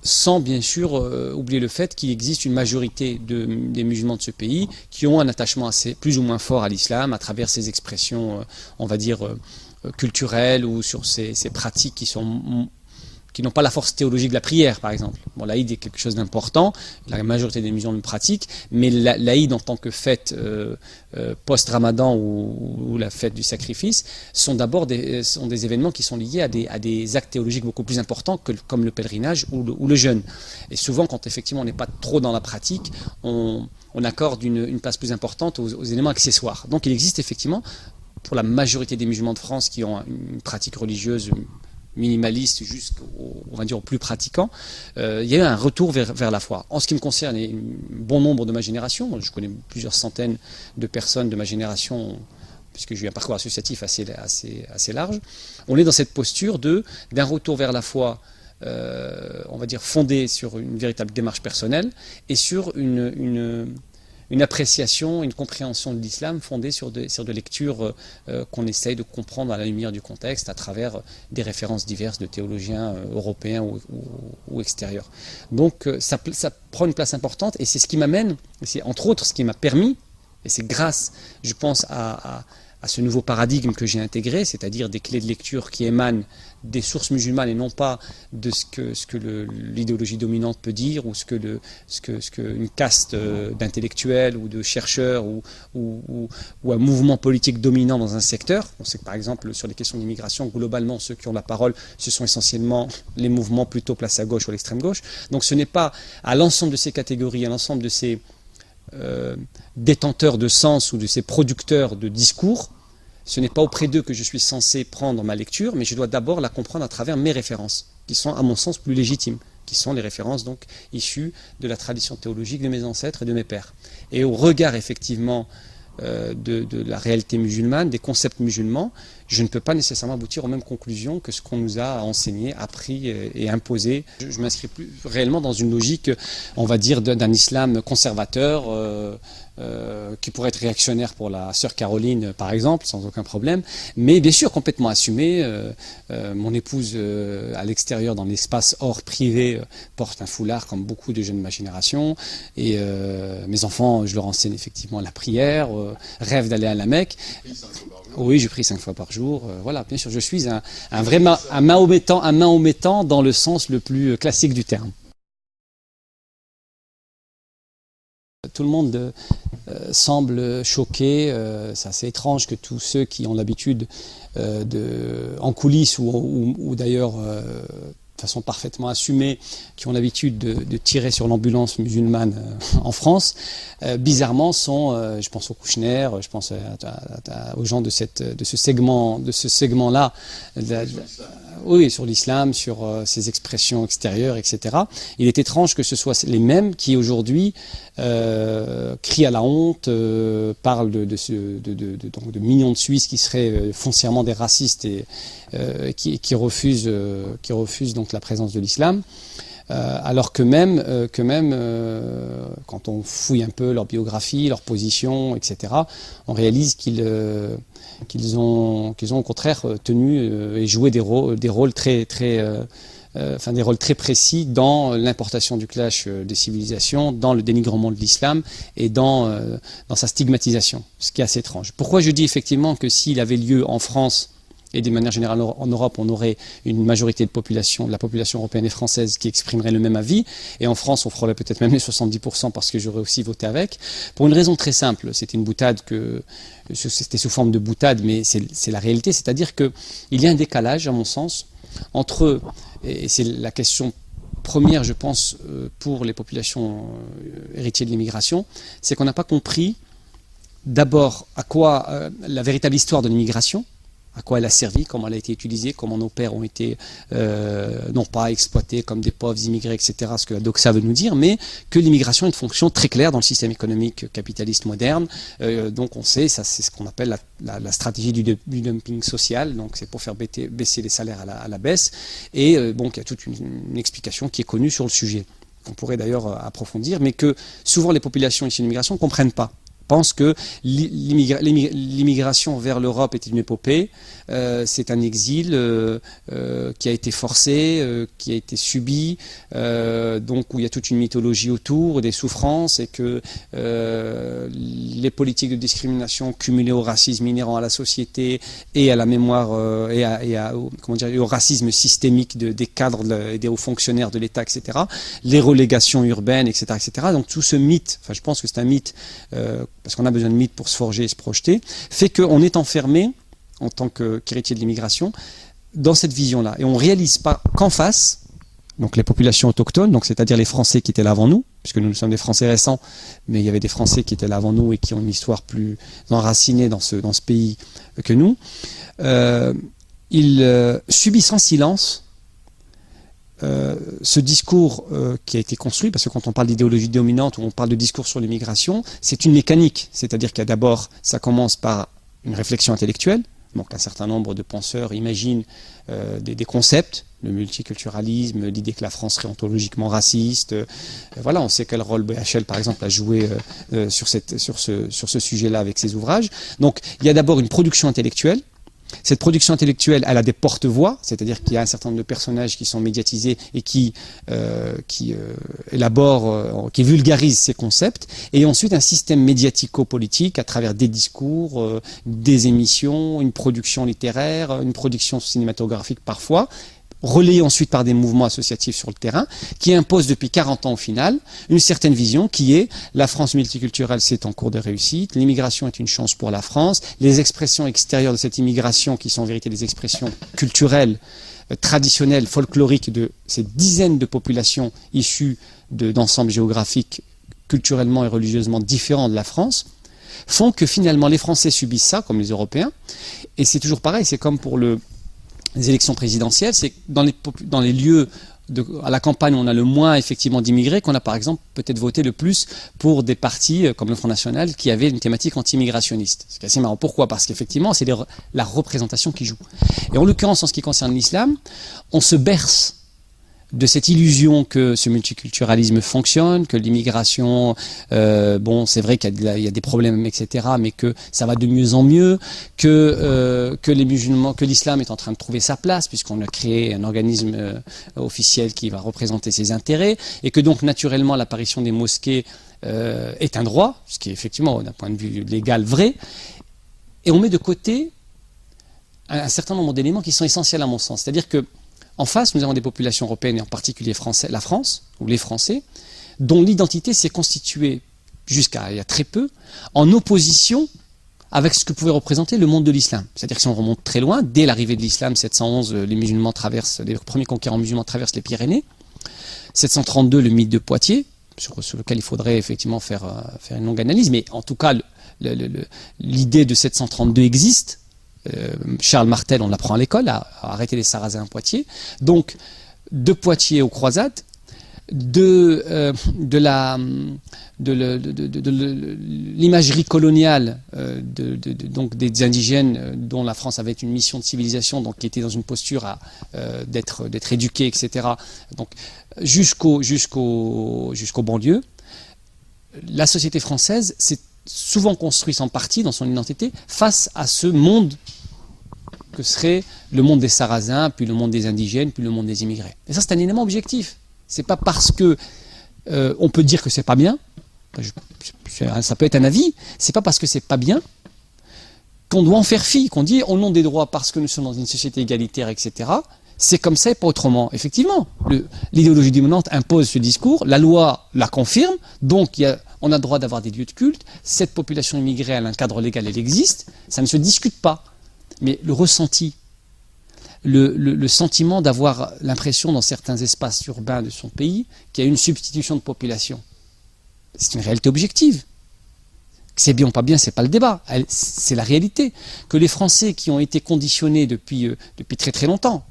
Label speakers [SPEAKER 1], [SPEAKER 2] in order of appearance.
[SPEAKER 1] sans bien sûr oublier le fait qu'il existe une majorité des musulmans de ce pays qui ont un attachement assez, plus ou moins fort à l'islam à travers ces expressions, on va dire, culturelles ou sur ces pratiques qui n'ont pas la force théologique de la prière, par exemple. Bon, l'Aïd est quelque chose d'important, la majorité des musulmans le pratiquent, mais l'Aïd en tant que fête post-Ramadan ou la fête du sacrifice sont d'abord des événements qui sont liés à des actes théologiques beaucoup plus importants comme le pèlerinage ou le jeûne. Et souvent, quand effectivement on n'est pas trop dans la pratique, on accorde une place plus importante aux éléments accessoires. Donc il existe effectivement, pour la majorité des musulmans de France qui ont une pratique religieuse minimaliste jusqu'au, on va dire, aux plus pratiquants, il y a eu un retour vers la foi. En ce qui me concerne, et un bon nombre de ma génération, je connais plusieurs centaines de personnes de ma génération, puisque j'ai eu un parcours associatif assez large, on est dans cette posture d'un retour vers la foi, on va dire, fondé sur une véritable démarche personnelle et sur une appréciation, une compréhension de l'islam fondée sur des lectures qu'on essaye de comprendre à la lumière du contexte à travers des références diverses de théologiens européens ou extérieurs. Donc ça prend une place importante et c'est ce qui m'amène, c'est entre autres ce qui m'a permis, et c'est grâce, je pense, à ce nouveau paradigme que j'ai intégré, c'est-à-dire des clés de lecture qui émanent des sources musulmanes et non pas de ce que l'idéologie dominante peut dire ou ce que une caste d'intellectuels ou de chercheurs ou un mouvement politique dominant dans un secteur. On sait que par exemple sur les questions d'immigration, globalement ceux qui ont la parole, ce sont essentiellement les mouvements plutôt place à gauche ou à l'extrême gauche. Donc ce n'est pas à l'ensemble de ces catégories, à l'ensemble de ces détenteurs de sens ou de ces producteurs de discours, ce n'est pas auprès d'eux que je suis censé prendre ma lecture, mais je dois d'abord la comprendre à travers mes références, qui sont à mon sens plus légitimes, qui sont les références donc issues de la tradition théologique de mes ancêtres et de mes pères. Et au regard effectivement de la réalité musulmane, des concepts musulmans, je ne peux pas nécessairement aboutir aux mêmes conclusions que ce qu'on nous a enseigné, appris et imposé. Je m'inscris plus réellement dans une logique, on va dire, d'un islam conservateur, qui pourrait être réactionnaire pour la sœur Caroline, par exemple, sans aucun problème, mais bien sûr complètement assumé. Mon épouse, à l'extérieur, dans l'espace hors privé, porte un foulard comme beaucoup de jeunes de ma génération, et mes enfants, je leur enseigne effectivement la prière, rêvent d'aller à la Mecque. Oui, je prie 5 fois par jour. Voilà, bien sûr, je suis un vrai mahométan dans le sens le plus classique du terme. Tout le monde semble choqué. C'est assez étrange que tous ceux qui ont l'habitude en coulisses ou d'ailleurs de façon parfaitement assumée, qui ont l'habitude de tirer sur l'ambulance musulmane en France, bizarrement sont, je pense aux Kouchner, je pense aux gens de ce segment-là, oui, sur l'islam, sur ses expressions extérieures, etc. Il est étrange que ce soit les mêmes qui aujourd'hui crient à la honte, parlent de millions de Suisses qui seraient foncièrement des racistes et qui refusent donc la présence de l'islam. Alors que même quand on fouille un peu leur biographie, leur position, etc., on réalise qu'ils ont au contraire tenu et joué des rôles très précis dans l'importation du clash des civilisations, dans le dénigrement de l'islam et dans sa stigmatisation, ce qui est assez étrange. Pourquoi je dis effectivement que s'il avait lieu en France et d'une manière générale en Europe, on aurait une majorité de la population européenne et française qui exprimerait le même avis, et en France on frôlerait peut-être même les 70% parce que j'aurais aussi voté avec, pour une raison très simple. C'était une boutade, c'était sous forme de boutade, mais c'est la réalité, c'est-à-dire qu'il y a un décalage, à mon sens, entre, et c'est la question première, je pense, pour les populations héritières de l'immigration, c'est qu'on n'a pas compris d'abord à quoi la véritable histoire de l'immigration, à quoi elle a servi, comment elle a été utilisée, comment nos pères ont été non pas exploités comme des pauvres immigrés, etc., ce que la doxa veut nous dire, mais que l'immigration a une fonction très claire dans le système économique capitaliste moderne. Donc on sait, ça c'est ce qu'on appelle la stratégie du dumping social, donc c'est pour faire baisser les salaires à la baisse, et bon, il y a toute une explication qui est connue sur le sujet. On pourrait d'ailleurs approfondir, mais que souvent les populations issues de l'immigration ne comprennent pas. pense que l'immigration vers l'Europe est une épopée. C'est un exil qui a été forcé, qui a été subi, donc où il y a toute une mythologie autour, des souffrances, et que les politiques de discrimination cumulées au racisme inhérent à la société et à la mémoire comment dire, au racisme systémique des cadres et des hauts fonctionnaires de l'État, etc., les relégations urbaines, etc., etc. Donc tout ce mythe, enfin je pense que c'est un mythe, parce qu'on a besoin de mythes pour se forger et se projeter, fait qu'on est enfermé en tant qu'héritier de l'immigration dans cette vision-là. Et on ne réalise pas qu'en face, donc les populations autochtones, donc c'est-à-dire les Français qui étaient là avant nous, puisque nous sommes des Français récents, mais il y avait des Français qui étaient là avant nous et qui ont une histoire plus enracinée dans ce pays que nous, ils subissent en silence ce discours qui a été construit, parce que quand on parle d'idéologie dominante ou on parle de discours sur l'immigration, c'est une mécanique, c'est-à-dire qu'il y a d'abord, ça commence par une réflexion intellectuelle. Donc un certain nombre de penseurs imaginent des concepts, le multiculturalisme, l'idée que la France serait ontologiquement raciste. Voilà, on sait quel rôle BHL par exemple a joué sur ce sujet-là avec ses ouvrages. Donc il y a d'abord une production intellectuelle. Cette production intellectuelle, elle a des porte-voix, c'est-à-dire qu'il y a un certain nombre de personnages qui sont médiatisés et qui élaborent, qui vulgarisent ces concepts, et ensuite un système médiatico-politique à travers des discours, des émissions, une production littéraire, une production cinématographique parfois, relayé ensuite par des mouvements associatifs sur le terrain, qui imposent depuis 40 ans au final une certaine vision qui est la France multiculturelle, c'est en cours de réussite, l'immigration est une chance pour la France, les expressions extérieures de cette immigration, qui sont en vérité des expressions culturelles, traditionnelles, folkloriques de ces dizaines de populations issues d'ensembles géographiques culturellement et religieusement différents de la France, font que finalement les Français subissent ça, comme les Européens, et c'est toujours pareil, c'est comme pour les élections présidentielles, c'est dans les lieux à la campagne où on a le moins effectivement d'immigrés qu'on a par exemple peut-être voté le plus pour des partis comme le Front National qui avaient une thématique anti-immigrationniste. C'est assez marrant. Pourquoi ? Parce qu'effectivement c'est la représentation qui joue. Et en l'occurrence en ce qui concerne l'islam, on se berce de cette illusion que ce multiculturalisme fonctionne, que l'immigration, bon, c'est vrai qu'il y a des problèmes, etc., mais que ça va de mieux en mieux, que les musulmans, que l'islam est en train de trouver sa place, puisqu'on a créé un organisme officiel qui va représenter ses intérêts, et que donc naturellement l'apparition des mosquées est un droit, ce qui est effectivement d'un point de vue légal vrai, et on met de côté un certain nombre d'éléments qui sont essentiels à mon sens, c'est-à-dire que en face, nous avons des populations européennes, et en particulier la France, ou les Français, dont l'identité s'est constituée, jusqu'à il y a très peu, en opposition avec ce que pouvait représenter le monde de l'islam. C'est-à-dire que si on remonte très loin, dès l'arrivée de l'islam, 711, les premiers conquérants musulmans traversent les Pyrénées. 732, le mythe de Poitiers, sur lequel il faudrait effectivement faire une longue analyse, mais en tout cas, l'idée de 732 existe. Charles Martel, on l'apprend à l'école, a arrêté les Sarrasins à Poitiers. Donc, de Poitiers aux croisades, de l'imagerie coloniale donc des indigènes dont la France avait une mission de civilisation, donc qui était dans une posture d'être éduqués, etc. Donc, jusqu'aux banlieues, la société française s'est souvent construite en partie dans son identité face à ce monde que serait le monde des Sarrasins, puis le monde des indigènes, puis le monde des immigrés. Et ça, c'est un élément objectif. C'est pas parce que on peut dire que c'est pas bien, ça peut être un avis, c'est pas parce que c'est pas bien qu'on doit en faire fi, qu'on dit au nom des droits parce que nous sommes dans une société égalitaire, etc. C'est comme ça et pas autrement. Effectivement, l'idéologie dominante impose ce discours, la loi la confirme, donc on a le droit d'avoir des lieux de culte, cette population immigrée, elle a un cadre légal, elle existe, ça ne se discute pas. Mais le ressenti, le sentiment d'avoir l'impression dans certains espaces urbains de son pays qu'il y a une substitution de population, c'est une réalité objective. Que c'est bien ou pas bien, c'est pas le débat, c'est la réalité. Que les Français qui ont été conditionnés depuis très très longtemps,